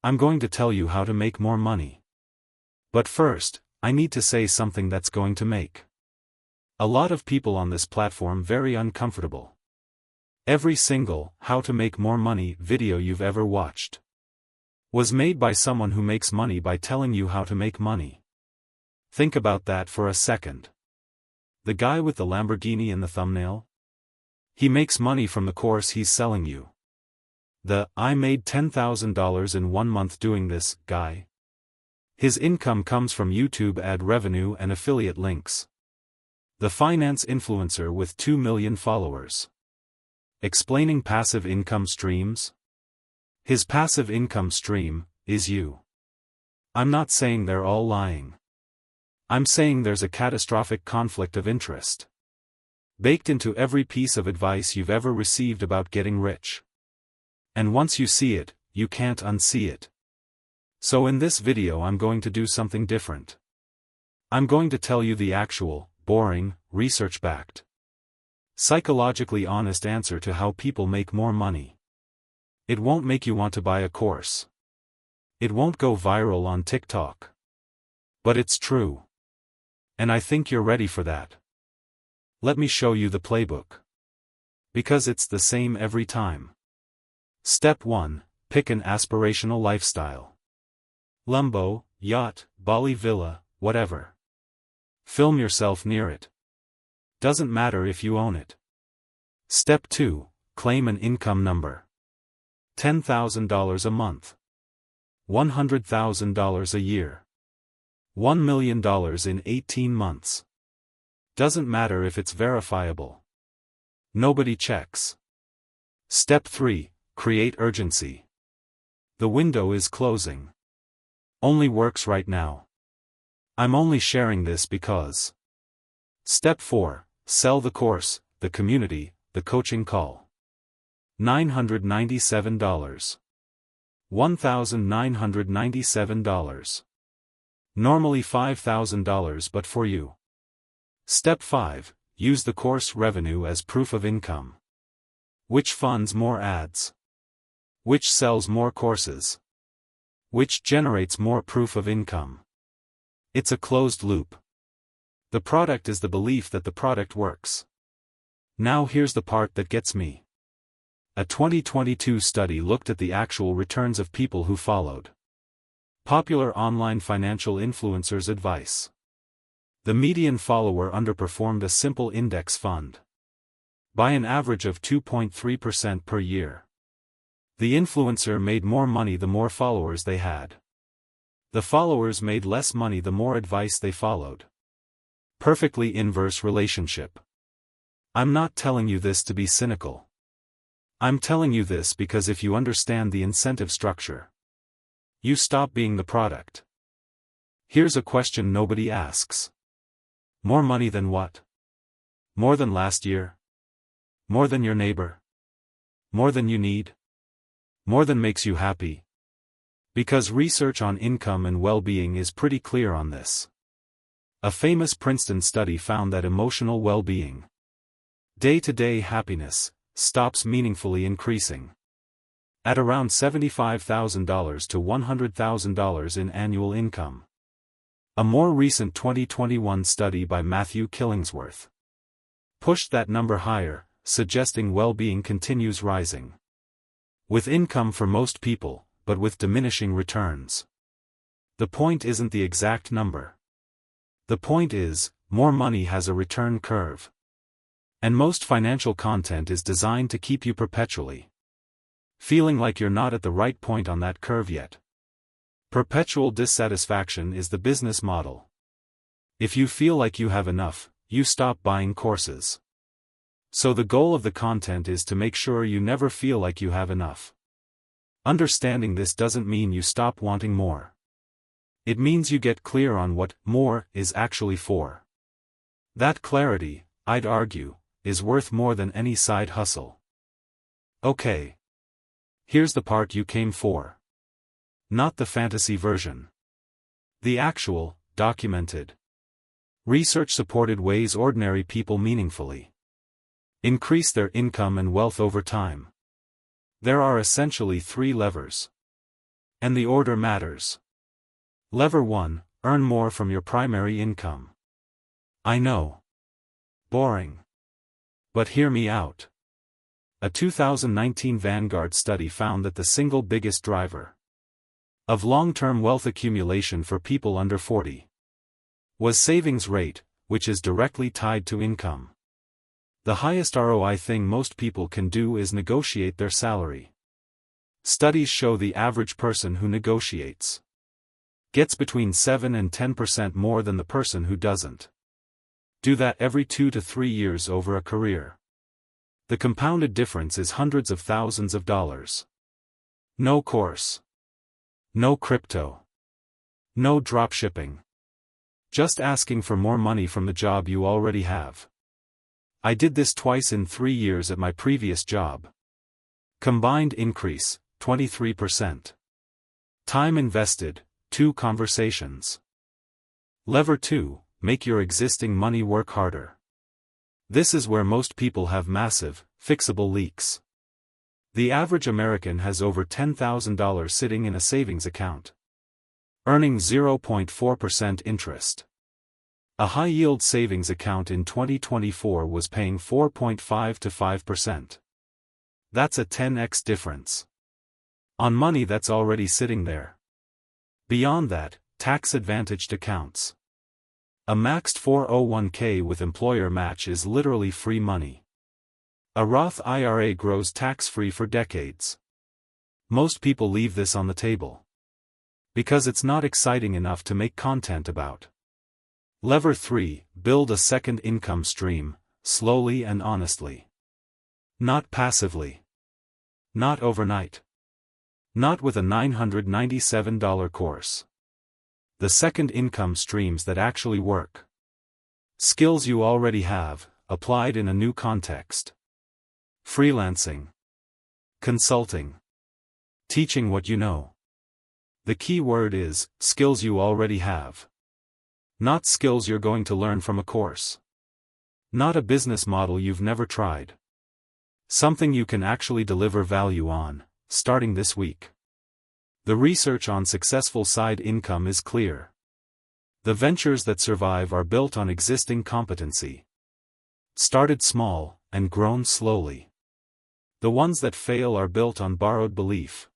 I'm going to tell you how to make more money. But first, I need to say something that's going to make a lot of people on this platform very uncomfortable. Every single "how to make more money" video you've ever watched was made by someone who makes money by telling you how to make money. Think about that for a second. The guy with the Lamborghini in the thumbnail? He makes money from the course he's selling you. The "I made $10,000 in 1 month doing this" guy? His income comes from YouTube ad revenue and affiliate links. The finance influencer with 2 million followers. Explaining passive income streams? His passive income stream is you. I'm not saying they're all lying. I'm saying there's a catastrophic conflict of interest baked into every piece of advice you've ever received about getting rich. And once you see it, you can't unsee it. So in this video I'm going to do something different. I'm going to tell you the actual, boring, research-backed, psychologically honest answer to how people make more money. It won't make you want to buy a course. It won't go viral on TikTok. But it's true. And I think you're ready for that. Let me show you the playbook. Because it's the same every time. Step 1. Pick an aspirational lifestyle. Lambo, yacht, Bali villa, whatever. Film yourself near it. Doesn't matter if you own it. Step 2. Claim an income number. $10,000 a month. $100,000 a year. $1 million in 18 months. Doesn't matter if it's verifiable. Nobody checks. Step 3. Create urgency. The window is closing. Only works right now. I'm only sharing this because. Step 4. Sell the course, the community, the coaching call. $997. $1,997. Normally $5,000 but for you. Step 5. Use the course revenue as proof of income. Which funds more ads? Which sells more courses? Which generates more proof of income? It's a closed loop. The product is the belief that the product works. Now here's the part that gets me. A 2022 study looked at the actual returns of people who followed popular online financial influencers' advice. The median follower underperformed a simple index fund by an average of 2.3% per year. The influencer made more money the more followers they had. The followers made less money the more advice they followed. Perfectly inverse relationship. I'm not telling you this to be cynical. I'm telling you this because if you understand the incentive structure, you stop being the product. Here's a question nobody asks. More money than what? More than last year? More than your neighbor? More than you need? More than makes you happy? Because research on income and well-being is pretty clear on this. A famous Princeton study found that emotional well-being, day-to-day happiness, stops meaningfully increasing at around $75,000 to $100,000 in annual income. A more recent 2021 study by Matthew Killingsworth pushed that number higher, suggesting well-being continues rising with income for most people, but with diminishing returns. The point isn't the exact number. The point is, more money has a return curve. And most financial content is designed to keep you perpetually feeling like you're not at the right point on that curve yet. Perpetual dissatisfaction is the business model. If you feel like you have enough, you stop buying courses. So the goal of the content is to make sure you never feel like you have enough. Understanding this doesn't mean you stop wanting more. It means you get clear on what more is actually for. That clarity, I'd argue, is worth more than any side hustle. Okay. Here's the part you came for. Not the fantasy version. The actual, documented, research-supported ways ordinary people meaningfully increase their income and wealth over time. There are essentially 3 levers. And the order matters. Lever 1, earn more from your primary income. I know. Boring. But hear me out. A 2019 Vanguard study found that the single biggest driver of long-term wealth accumulation for people under 40 was savings rate, which is directly tied to income. The highest ROI thing most people can do is negotiate their salary. Studies show the average person who negotiates gets between 7 and 10% more than the person who doesn't. Do that every 2 to 3 years over a career. The compounded difference is hundreds of thousands of dollars. No course. No crypto. No dropshipping. Just asking for more money from the job you already have. I did this twice in 3 years at my previous job. Combined increase, 23%. Time invested, 2 conversations. Lever 2, make your existing money work harder. This is where most people have massive, fixable leaks. The average American has over $10,000 sitting in a savings account, earning 0.4% interest. A high-yield savings account in 2024 was paying 4.5 to 5%. That's a 10x difference on money that's already sitting there. Beyond that, tax-advantaged accounts. A maxed 401k with employer match is literally free money. A Roth IRA grows tax-free for decades. Most people leave this on the table because it's not exciting enough to make content about. Lever 3, build a second income stream, slowly and honestly. Not passively. Not overnight. Not with a $997 course. The second income streams that actually work. Skills you already have, applied in a new context. Freelancing. Consulting. Teaching what you know. The key word is, skills you already have. Not skills you're going to learn from a course. Not a business model you've never tried. Something you can actually deliver value on, starting this week. The research on successful side income is clear. The ventures that survive are built on existing competency. Started small, and grown slowly. The ones that fail are built on borrowed belief.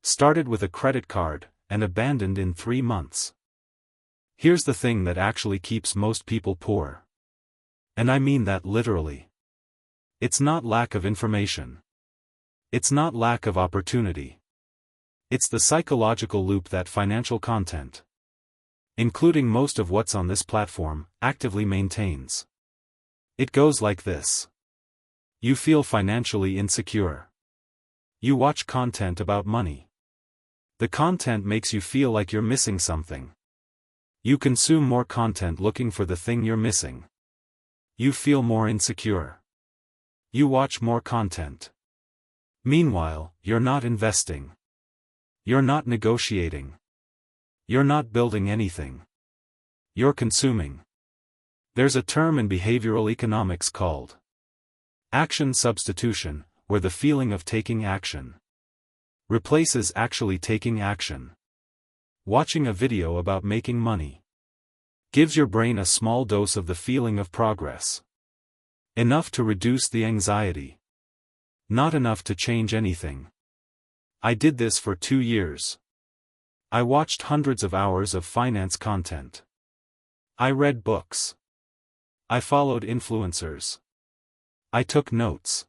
Started with a credit card, and abandoned in 3 months. Here's the thing that actually keeps most people poor. And I mean that literally. It's not lack of information. It's not lack of opportunity. It's the psychological loop that financial content, including most of what's on this platform, actively maintains. It goes like this. You feel financially insecure. You watch content about money. The content makes you feel like you're missing something. You consume more content looking for the thing you're missing. You feel more insecure. You watch more content. Meanwhile, you're not investing. You're not negotiating. You're not building anything. You're consuming. There's a term in behavioral economics called action substitution, where the feeling of taking action replaces actually taking action. Watching a video about making money gives your brain a small dose of the feeling of progress. Enough to reduce the anxiety. Not enough to change anything. I did this for 2 years. I watched hundreds of hours of finance content. I read books. I followed influencers. I took notes.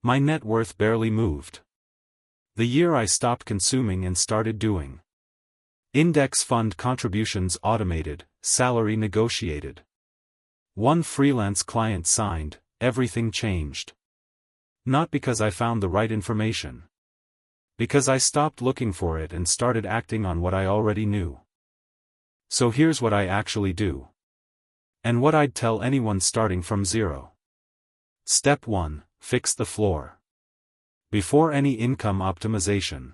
My net worth barely moved. The year I stopped consuming and started doing. Index fund contributions automated, salary negotiated. One freelance client signed, everything changed. Not because I found the right information. Because I stopped looking for it and started acting on what I already knew. So here's what I actually do. And what I'd tell anyone starting from zero. Step 1, fix the floor. Before any income optimization.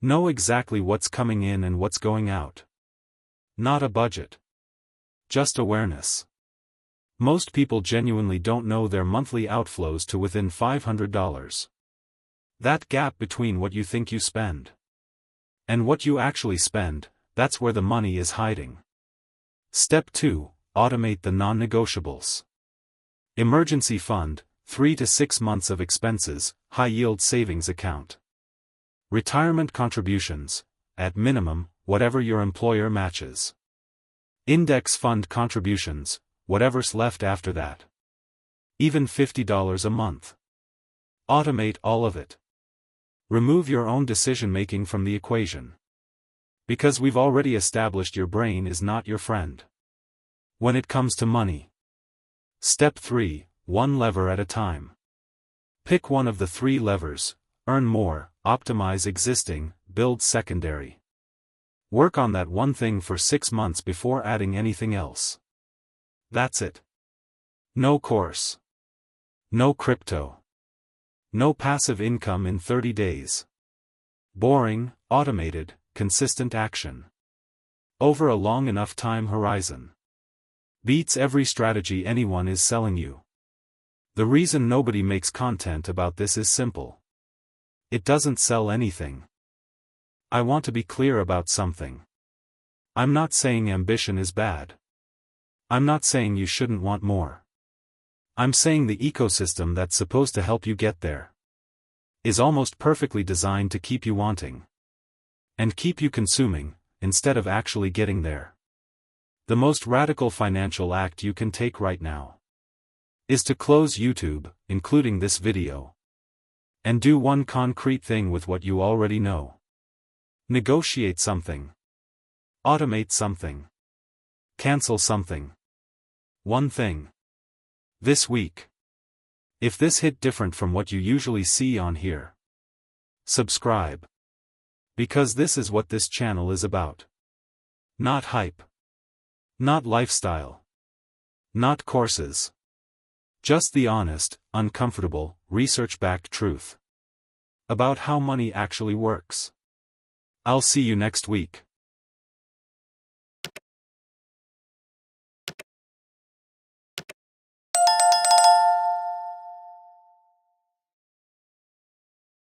Know exactly what's coming in and what's going out. Not a budget. Just awareness. Most people genuinely don't know their monthly outflows to within $500. That gap between what you think you spend And what you actually spend, that's where the money is hiding. Step 2. Automate the non-negotiables. Emergency fund, 3 to 6 months of expenses, high-yield savings account. Retirement contributions, at minimum, whatever your employer matches. Index fund contributions, whatever's left after that. Even $50 a month. Automate all of it. Remove your own decision-making from the equation. Because we've already established your brain is not your friend when it comes to money. Step 3. One lever at a time. Pick one of the 3 levers: earn more, optimize existing, build secondary. Work on that one thing for 6 months before adding anything else. That's it. No course. No crypto. No passive income in 30 days. Boring, automated, consistent action. Over a long enough time horizon. Beats every strategy anyone is selling you. The reason nobody makes content about this is simple. It doesn't sell anything. I want to be clear about something. I'm not saying ambition is bad. I'm not saying you shouldn't want more. I'm saying the ecosystem that's supposed to help you get there is almost perfectly designed to keep you wanting and keep you consuming, instead of actually getting there. The most radical financial act you can take right now is to close YouTube, including this video, and do one concrete thing with what you already know. Negotiate something. Automate something. Cancel something. One thing. This week. If this hit different from what you usually see on here, subscribe. Because this is what this channel is about. Not hype. Not lifestyle. Not courses. Just the honest, uncomfortable, research-backed truth about how money actually works. I'll see you next week.